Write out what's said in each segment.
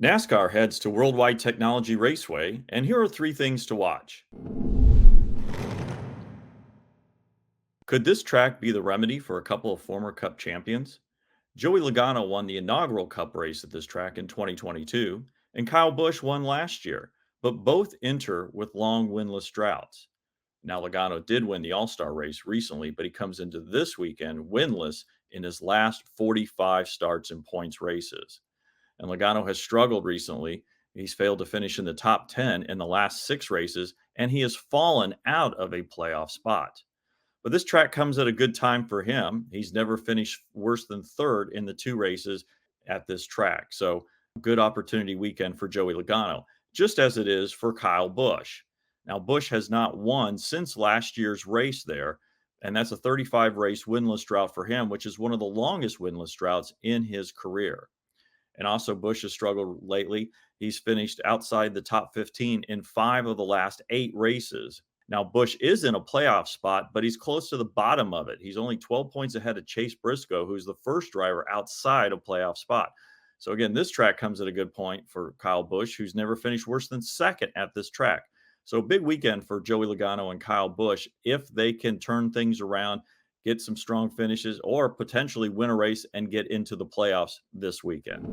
NASCAR heads to World Wide Technology Raceway, and here are three things to watch. Could this track be the remedy for a couple of former Cup champions? Joey Logano won the inaugural Cup race at this track in 2022, and Kyle Busch won last year, but both enter with long winless droughts. Now, Logano did win the All Star race recently, but he comes into this weekend winless in his last 45 starts and points races. And Logano has struggled recently. He's failed to finish in the top 10 in the last six races, and he has fallen out of a playoff spot. But this track comes at a good time for him. He's never finished worse than third in the two races at this track. So, good opportunity weekend for Joey Logano, just as it is for Kyle Busch. Now, Busch has not won since last year's race there, and that's a 35 race winless drought for him, which is one of the longest winless droughts in his career. And also, Busch has struggled lately. He's finished outside the top 15 in 5 of the last 8 races. Now, Busch is in a playoff spot, but he's close to the bottom of it. He's only 12 points ahead of Chase Briscoe, who's the first driver outside a playoff spot. So, again, this track comes at a good point for Kyle Busch, who's never finished worse than second at this track. So, big weekend for Joey Logano and Kyle Busch if they can turn things around, get some strong finishes, or potentially win a race and get into the playoffs this weekend.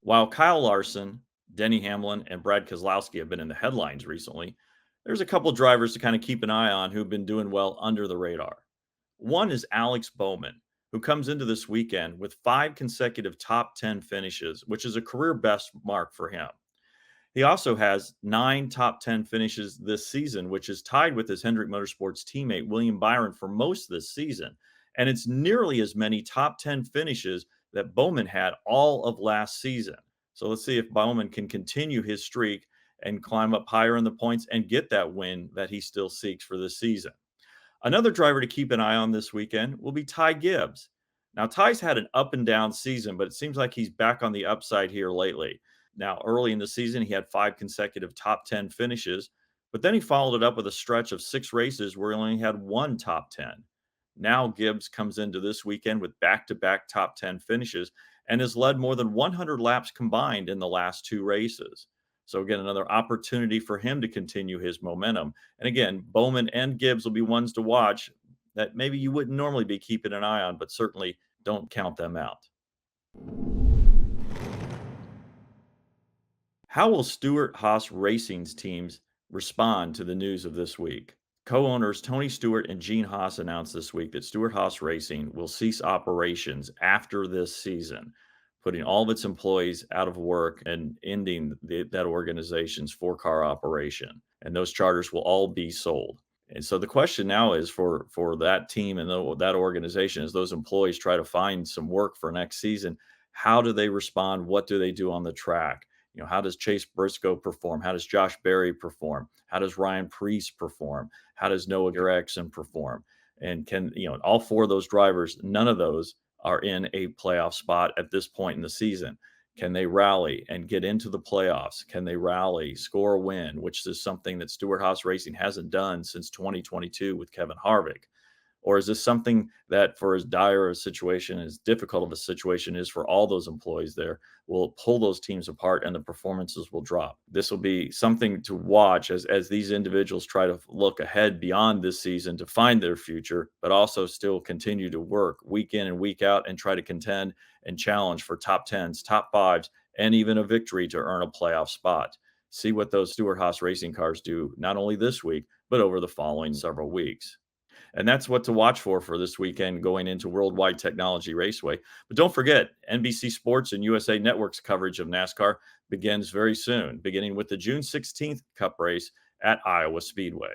While Kyle Larson, Denny Hamlin, and Brad Keselowski have been in the headlines recently, there's a couple drivers to kind of keep an eye on who've been doing well under the radar. One is Alex Bowman, who comes into this weekend with 5 consecutive top 10 finishes, which is a career best mark for him. He also has 9 top 10 finishes this season, which is tied with his Hendrick Motorsports teammate, William Byron, for most this season. And it's nearly as many top 10 finishes that Bowman had all of last season. So let's see if Bowman can continue his streak and climb up higher in the points and get that win that he still seeks for this season. Another driver to keep an eye on this weekend will be Ty Gibbs. Now, Ty's had an up and down season, but it seems like he's back on the upside here lately. Now, early in the season, he had 5 consecutive top 10 finishes, but then he followed it up with a stretch of 6 races where he only had 1 top 10. Now, Gibbs comes into this weekend with back-to-back top 10 finishes and has led more than 100 laps combined in the last 2 races. So, again, another opportunity for him to continue his momentum. And again, Bowman and Gibbs will be ones to watch that maybe you wouldn't normally be keeping an eye on, but certainly don't count them out. How will Stewart-Haas Racing's teams respond to the news of this week? Co-owners Tony Stewart and Gene Haas announced this week that Stewart-Haas Racing will cease operations after this season, putting all of its employees out of work and ending that organization's 4-car operation. And those charters will all be sold. And so the question now is for that team and that organization, as those employees try to find some work for next season, how do they respond? What do they do on the track? How does Chase Briscoe perform? How does Josh Berry perform? How does Ryan Preece perform? How does Noah Gragson perform? And all 4 of those drivers, none of those are in a playoff spot at this point in the season. Can they rally and get into the playoffs? Can they rally, score a win, which is something that Stewart-Haas Racing hasn't done since 2022 with Kevin Harvick? Or is this something that, for as dire a situation, as difficult of a situation is for all those employees there, will pull those teams apart and the performances will drop? This will be something to watch as these individuals try to look ahead beyond this season to find their future, but also still continue to work week in and week out and try to contend and challenge for top 10s, top 5s, and even a victory to earn a playoff spot. See what those Stewart-Haas Racing cars do, not only this week, but over the following several weeks. And that's what to watch for this weekend going into World Wide Technology Raceway. But don't forget, NBC Sports and USA Network's coverage of NASCAR begins very soon, beginning with the June 16th Cup race at Iowa Speedway.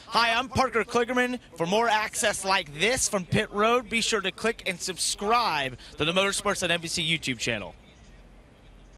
Hi, I'm Parker Kligerman. For more access like this from Pit Road, be sure to click and subscribe to the Motorsports on NBC YouTube channel.